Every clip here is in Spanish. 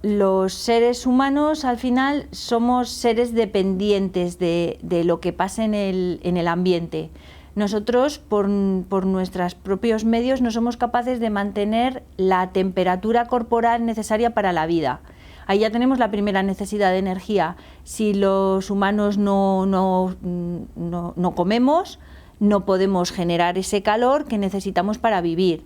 Los seres humanos al final somos seres dependientes de lo que pasa en el ambiente. Nosotros por nuestros propios medios no somos capaces de mantener la temperatura corporal necesaria para la vida. Ahí ya tenemos la primera necesidad de energía. Si los humanos no comemos, no podemos generar ese calor que necesitamos para vivir.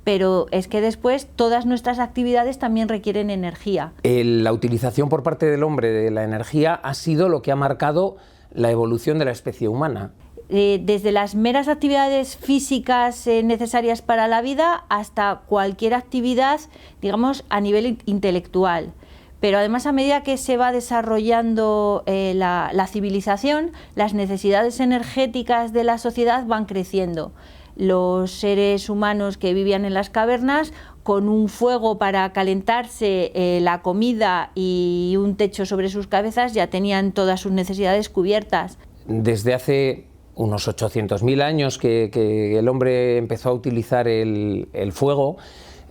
Pero es que después todas nuestras actividades también requieren energía. La utilización por parte del hombre de la energía ha sido lo que ha marcado la evolución de la especie humana. Desde las meras actividades físicas necesarias para la vida hasta cualquier actividad, digamos, a nivel intelectual. Pero además, a medida que se va desarrollando la civilización, las necesidades energéticas de la sociedad van creciendo. Los seres humanos que vivían en las cavernas, con un fuego para calentarse, la comida y un techo sobre sus cabezas, ya tenían todas sus necesidades cubiertas. Desde hace unos 800.000 años que el hombre empezó a utilizar el fuego,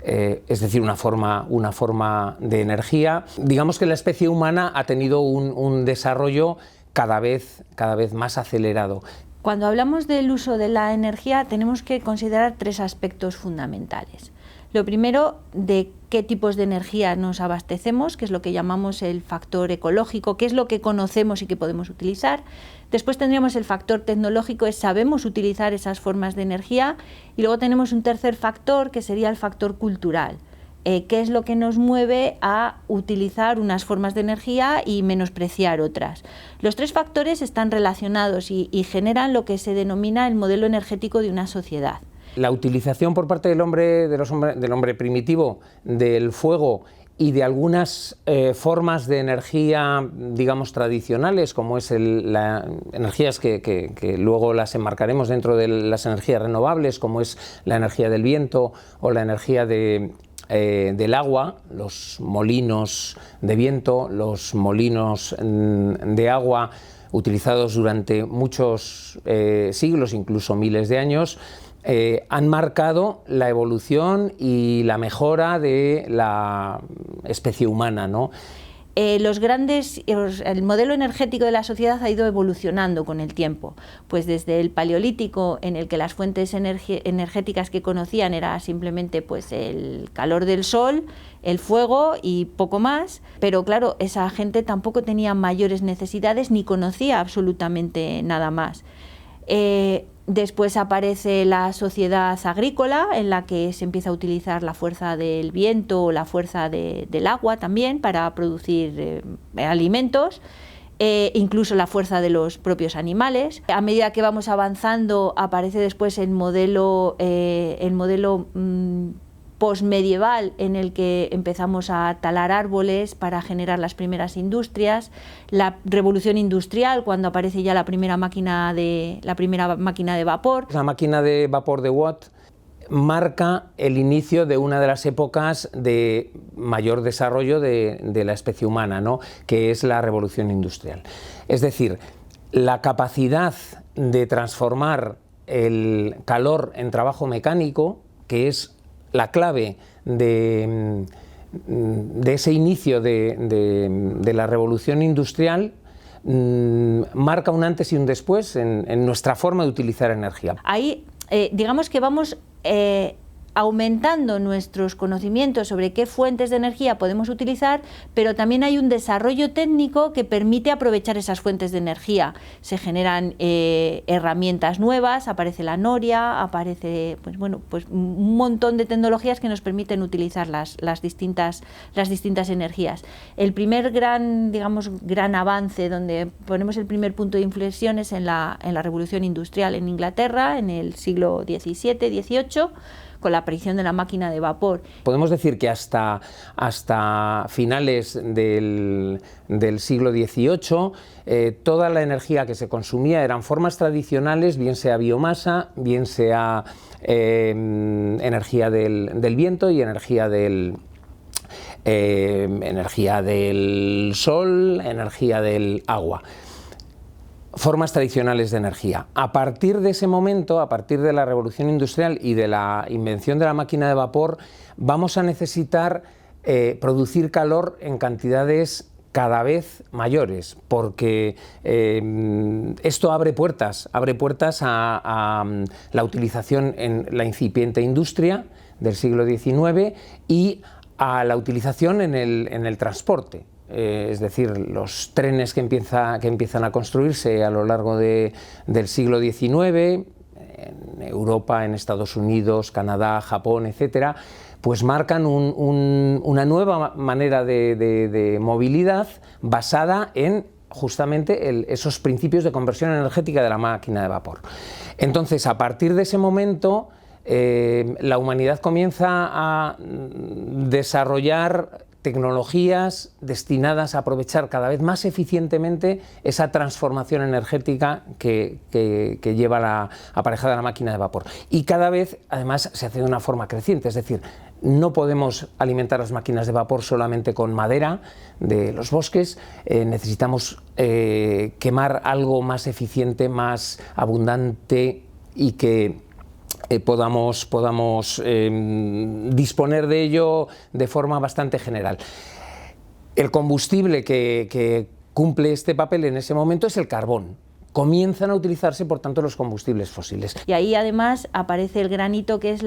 es decir, una forma de energía, digamos que la especie humana ha tenido un desarrollo cada vez más acelerado. Cuando hablamos del uso de la energía tenemos que considerar tres aspectos fundamentales. Lo primero, de qué tipos de energía nos abastecemos, que es lo que llamamos el factor ecológico, qué es lo que conocemos y que podemos utilizar. Después tendríamos el factor tecnológico, es sabemos utilizar esas formas de energía. Y luego tenemos un tercer factor, que sería el factor cultural. ¿Qué es lo que nos mueve a utilizar unas formas de energía y menospreciar otras? Los tres factores están relacionados y generan lo que se denomina el modelo energético de una sociedad. La utilización por parte del hombre primitivo del fuego y de algunas formas de energía, digamos, tradicionales, como es las energías que luego las enmarcaremos dentro de las energías renovables, como es la energía del viento o la energía del agua, los molinos de viento, los molinos de agua, utilizados durante muchos siglos, incluso miles de años, han marcado la evolución y la mejora de la especie humana, ¿no? El modelo energético de la sociedad ha ido evolucionando con el tiempo, pues desde el Paleolítico, en el que las fuentes energéticas que conocían era simplemente pues el calor del sol, el fuego y poco más, pero claro, esa gente tampoco tenía mayores necesidades ni conocía absolutamente nada más. Después aparece la sociedad agrícola, en la que se empieza a utilizar la fuerza del viento o la fuerza del agua también para producir alimentos, incluso la fuerza de los propios animales. A medida que vamos avanzando aparece después el modelo postmedieval, en el que empezamos a talar árboles para generar las primeras industrias, la revolución industrial, cuando aparece ya la primera máquina de vapor. La máquina de vapor de Watt marca el inicio de una de las épocas de mayor desarrollo de la especie humana, ¿no?, que es la revolución industrial. Es decir, la capacidad de transformar el calor en trabajo mecánico, que es la clave de ese inicio de la revolución industrial, marca un antes y un después en nuestra forma de utilizar energía. Ahí, digamos que vamos aumentando nuestros conocimientos sobre qué fuentes de energía podemos utilizar, pero también hay un desarrollo técnico que permite aprovechar esas fuentes de energía. Se generan herramientas nuevas, aparece la noria, aparece pues un montón de tecnologías que nos permiten utilizar las distintas energías. El primer gran avance, donde ponemos el primer punto de inflexión, es en la revolución industrial en Inglaterra, en el siglo XVII, XVIII, con la aparición de la máquina de vapor. Podemos decir que hasta finales del siglo XVIII toda la energía que se consumía eran formas tradicionales, bien sea biomasa, bien sea energía del viento y energía del sol, energía del agua. Formas tradicionales de energía. A partir de ese momento, a partir de la revolución industrial y de la invención de la máquina de vapor, vamos a necesitar producir calor en cantidades cada vez mayores, porque esto abre puertas a la utilización en la incipiente industria del siglo XIX y a la utilización en el transporte. Es decir, los trenes que empiezan a construirse a lo largo del siglo XIX, en Europa, en Estados Unidos, Canadá, Japón, etcétera, pues marcan una nueva manera de movilidad basada en justamente esos principios de conversión energética de la máquina de vapor. Entonces, a partir de ese momento, la humanidad comienza a desarrollar tecnologías destinadas a aprovechar cada vez más eficientemente esa transformación energética que lleva aparejada la máquina de vapor. Y cada vez, además, se hace de una forma creciente, es decir, no podemos alimentar las máquinas de vapor solamente con madera de los bosques, necesitamos quemar algo más eficiente, más abundante y que podamos disponer de ello de forma bastante general. El combustible que cumple este papel en ese momento es el carbón. Comienzan a utilizarse, por tanto, los combustibles fósiles. Y ahí, además, aparece el gran hito, que es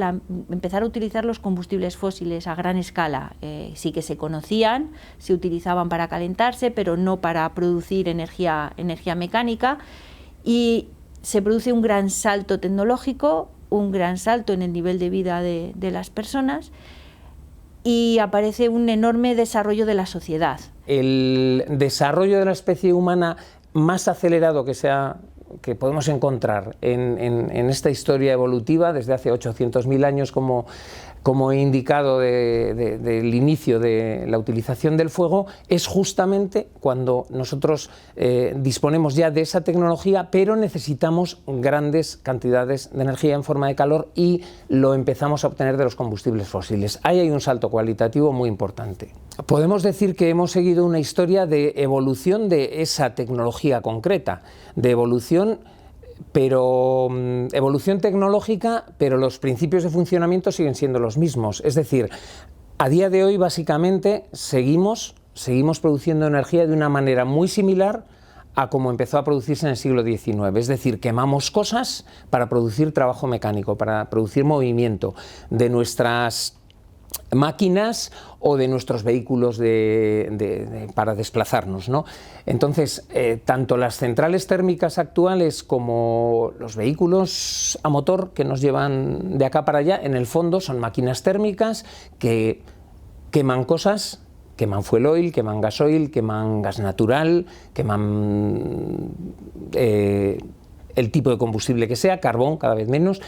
empezar a utilizar los combustibles fósiles a gran escala. Sí que se conocían, se utilizaban para calentarse, pero no para producir energía mecánica. Y se produce un gran salto tecnológico, un gran salto en el nivel de vida de las personas, y aparece un enorme desarrollo de la sociedad. El desarrollo de la especie humana más acelerado que podemos encontrar en esta historia evolutiva desde hace 800.000 años, como he indicado del inicio de la utilización del fuego, es justamente cuando nosotros disponemos ya de esa tecnología, pero necesitamos grandes cantidades de energía en forma de calor y lo empezamos a obtener de los combustibles fósiles. Ahí hay un salto cualitativo muy importante. Podemos decir que hemos seguido una historia de evolución de esa tecnología concreta, de evolución tecnológica, pero los principios de funcionamiento siguen siendo los mismos. Es decir, a día de hoy básicamente seguimos produciendo energía de una manera muy similar a como empezó a producirse en el siglo XIX. Es decir, quemamos cosas para producir trabajo mecánico, para producir movimiento de nuestras máquinas o de nuestros vehículos para desplazarnos, ¿no? Entonces, tanto las centrales térmicas actuales como los vehículos a motor que nos llevan de acá para allá, en el fondo son máquinas térmicas que queman cosas, queman fuel oil, queman gasoil, queman gas natural, queman el tipo de combustible que sea, carbón cada vez menos,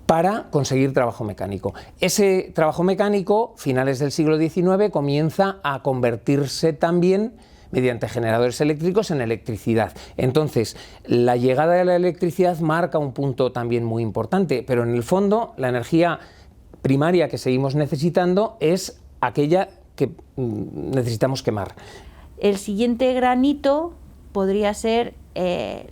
para conseguir trabajo mecánico. Ese trabajo mecánico, finales del siglo XIX, comienza a convertirse también, mediante generadores eléctricos, en electricidad. Entonces, la llegada de la electricidad marca un punto también muy importante, pero en el fondo la energía primaria que seguimos necesitando es aquella que necesitamos quemar. El siguiente gran hito podría ser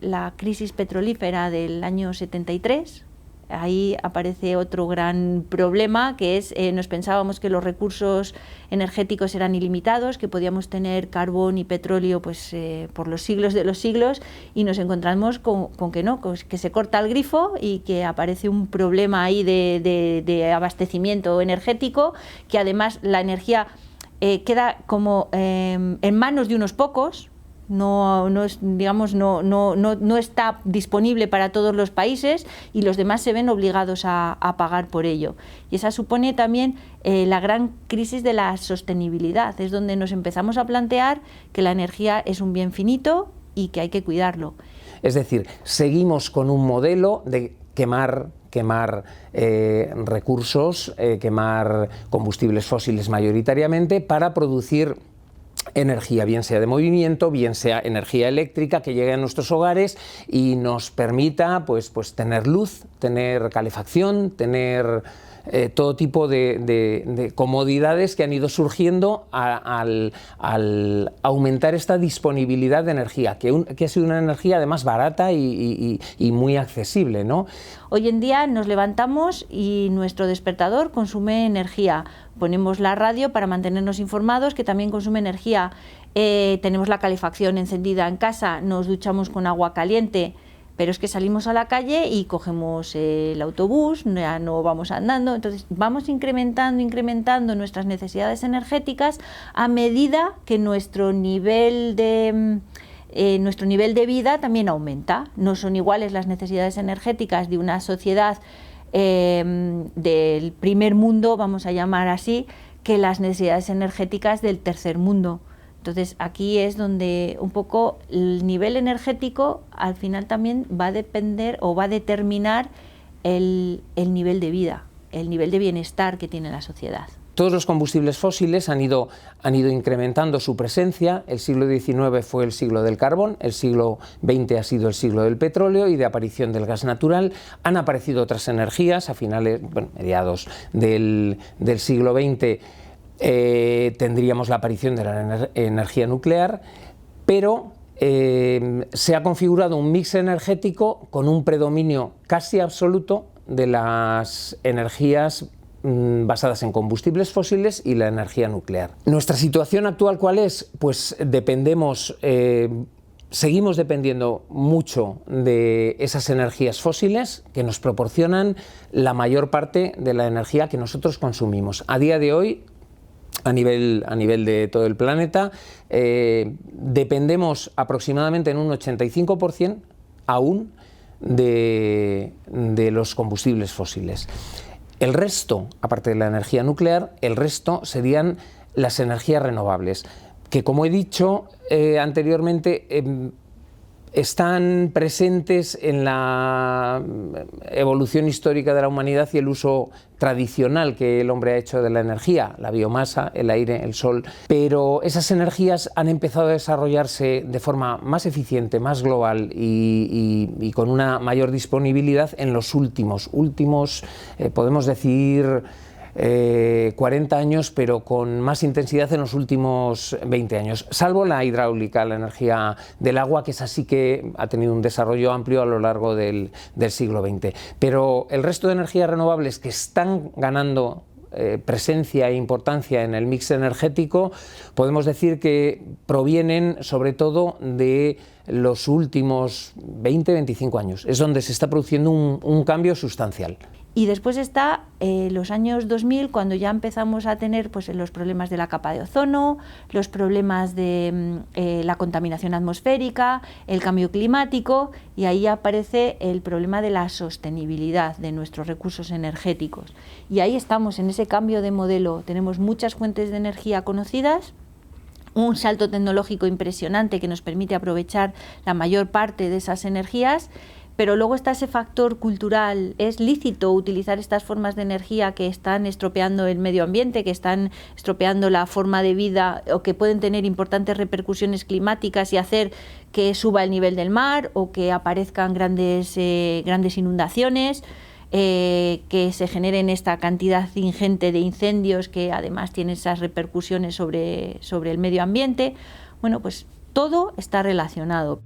la crisis petrolífera del año 73. Ahí aparece otro gran problema, que es, nos pensábamos que los recursos energéticos eran ilimitados, que podíamos tener carbón y petróleo pues, por los siglos de los siglos, y nos encontramos con que no, que se corta el grifo y que aparece un problema ahí de abastecimiento energético, que además la energía queda como en manos de unos pocos. No está disponible para todos los países y los demás se ven obligados a pagar por ello. Y esa supone también la gran crisis de la sostenibilidad. Es donde nos empezamos a plantear que la energía es un bien finito y que hay que cuidarlo. Es decir, seguimos con un modelo de quemar recursos, quemar combustibles fósiles mayoritariamente para producir energía, bien sea de movimiento, bien sea energía eléctrica que llegue a nuestros hogares y nos permita pues tener luz, tener calefacción, tener todo tipo de comodidades que han ido surgiendo al aumentar esta disponibilidad de energía, que ha sido una energía además barata y muy accesible, ¿no? Hoy en día nos levantamos y nuestro despertador consume energía. Ponemos la radio para mantenernos informados, que también consume energía. Tenemos la calefacción encendida en casa, nos duchamos con agua caliente, pero es que salimos a la calle y cogemos el autobús, ya no vamos andando. Entonces vamos incrementando nuestras necesidades energéticas a medida que nuestro nivel de vida también aumenta. No son iguales las necesidades energéticas de una sociedad del primer mundo, vamos a llamar así, que las necesidades energéticas del tercer mundo. Entonces aquí es donde un poco el nivel energético al final también va a depender o va a determinar el nivel de vida, el nivel de bienestar que tiene la sociedad. Todos los combustibles fósiles han ido incrementando su presencia. El siglo XIX fue el siglo del carbón, el siglo XX ha sido el siglo del petróleo y de aparición del gas natural. Han aparecido otras energías a mediados del siglo XX. Tendríamos la aparición de la energía nuclear, pero se ha configurado un mix energético con un predominio casi absoluto de las energías basadas en combustibles fósiles y la energía nuclear. ¿Nuestra situación actual cuál es? Pues seguimos dependiendo mucho de esas energías fósiles que nos proporcionan la mayor parte de la energía que nosotros consumimos. A día de hoy, a nivel de todo el planeta, dependemos aproximadamente en un 85% aún de los combustibles fósiles. El resto, aparte de la energía nuclear, el resto serían las energías renovables, que como he dicho anteriormente, están presentes en la evolución histórica de la humanidad y el uso tradicional que el hombre ha hecho de la energía, la biomasa, el aire, el sol, pero esas energías han empezado a desarrollarse de forma más eficiente, más global y con una mayor disponibilidad en los últimos, podemos decir, 40 años, pero con más intensidad en los últimos 20 años, salvo la hidráulica, la energía del agua, que es así que ha tenido un desarrollo amplio a lo largo del siglo XX. Pero el resto de energías renovables que están ganando presencia e importancia en el mix energético, podemos decir que provienen sobre todo de los últimos 20-25 años. Es donde se está produciendo un cambio sustancial. Y después está los años 2000, cuando ya empezamos a tener pues, los problemas de la capa de ozono, los problemas de la contaminación atmosférica, el cambio climático, y ahí aparece el problema de la sostenibilidad de nuestros recursos energéticos. Y ahí estamos, en ese cambio de modelo. Tenemos muchas fuentes de energía conocidas, un salto tecnológico impresionante que nos permite aprovechar la mayor parte de esas energías, pero luego está ese factor cultural. ¿Es lícito utilizar estas formas de energía que están estropeando el medio ambiente, que están estropeando la forma de vida o que pueden tener importantes repercusiones climáticas y hacer que suba el nivel del mar o que aparezcan grandes inundaciones, que se generen esta cantidad ingente de incendios que además tienen esas repercusiones sobre el medio ambiente? Bueno, pues todo está relacionado.